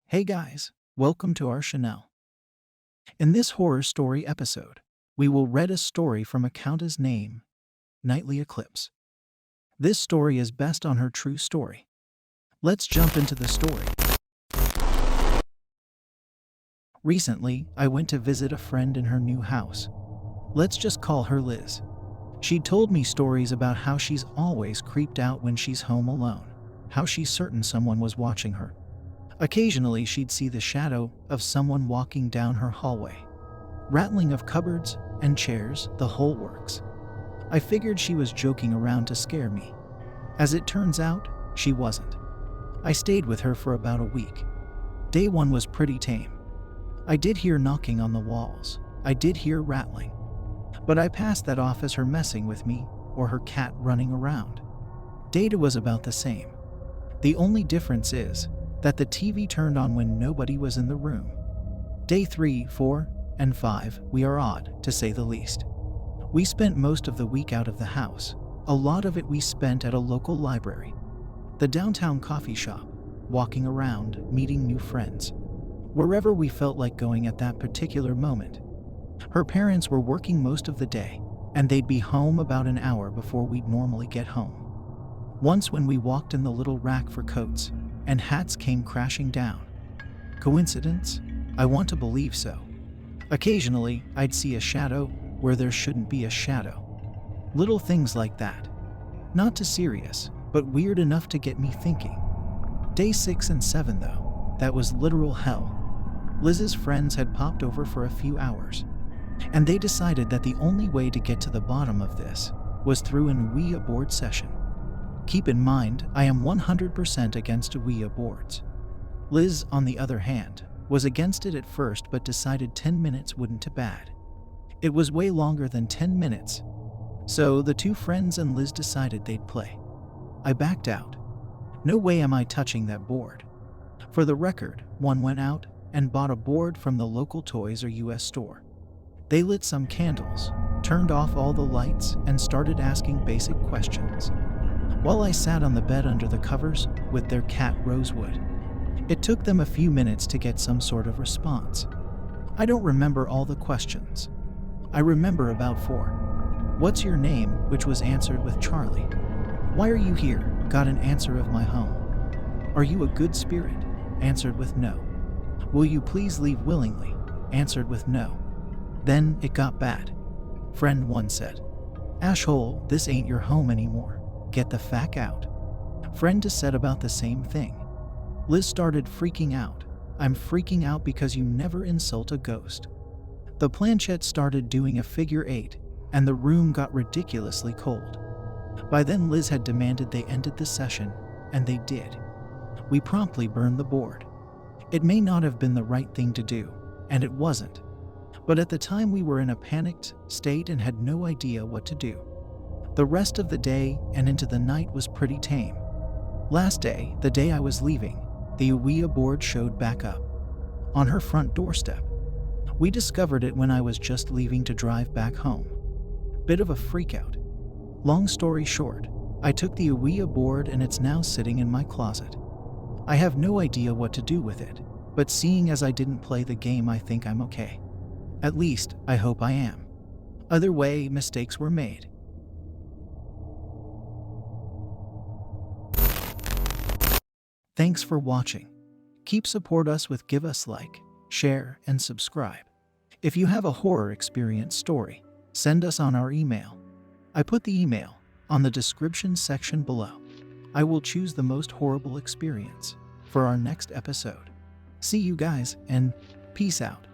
Hey guys, welcome to our channel. In this horror story episode, we will read a story from a countess named Nightly Eclipse. This story is based on her true story. Let's jump into the story. Recently, I went to visit a friend in her new house. Let's just call her Liz. She told me stories about how she's always creeped out when she's home alone, how she's certain someone was watching her. Occasionally, she'd see the shadow of someone walking down her hallway. Rattling of cupboards and chairs, the whole works. I figured she was joking around to scare me. As it turns out, she wasn't. I stayed with her for about a week. Day one was pretty tame. I did hear knocking on the walls. I did hear rattling. But I passed that off as her messing with me or her cat running around. Day two was about the same. The only difference is that the TV turned on when nobody was in the room. Day 3, 4, and 5, we are odd, to say the least. We spent most of the week out of the house. A lot of it we spent at a local library, the downtown coffee shop, walking around, meeting new friends. Wherever we felt like going at that particular moment. Her parents were working most of the day, and they'd be home about an hour before we'd normally get home. Once when we walked in the little rack for coats, and hats came crashing down. Coincidence? I want to believe so. Occasionally, I'd see a shadow where there shouldn't be a shadow. Little things like that. Not too serious, but weird enough to get me thinking. Day 6 and 7 though, that was literal hell. Liz's friends had popped over for a few hours, and they decided that the only way to get to the bottom of this was through an Ouija board session. Keep in mind, I am 100% against Ouija boards. Liz, on the other hand, was against it at first but decided 10 minutes wouldn't be bad. It was way longer than 10 minutes. So the two friends and Liz decided they'd play. I backed out. No way am I touching that board. For the record, one went out and bought a board from the local Toys R Us store. They lit some candles, turned off all the lights, and started asking basic questions. While I sat on the bed under the covers with their cat Rosewood. It took them a few minutes to get some sort of response. I don't remember all the questions. I remember about 4. What's your name? Which was answered with Charlie. Why are you here? Got an answer of my home. Are you a good spirit? Answered with no. Will you please leave willingly? Answered with no. Then it got bad. Friend 1 said, Ashhole, this ain't your home anymore. Get the fuck out. Friend 2 said about the same thing. Liz started freaking out. I'm freaking out because you never insult a ghost. The planchette started doing a figure 8, and the room got ridiculously cold. By then Liz had demanded they ended the session, and they did. We promptly burned the board. It may not have been the right thing to do, and it wasn't. But at the time we were in a panicked state and had no idea what to do. The rest of the day and into the night was pretty tame. Last day, the day I was leaving, the Ouija board showed back up on her front doorstep. We discovered it when I was just leaving to drive back home. Bit of a freakout. Long story short, I took the Ouija board and it's now sitting in my closet. I have no idea what to do with it, but seeing as I didn't play the game, I think I'm okay. At least, I hope I am. Either way, mistakes were made. Thanks for watching. Keep support us with give us like, share, and subscribe. If you have a horror experience story, send us on our email. I put the email on the description section below. I will choose the most horrible experience for our next episode. See you guys, and peace out.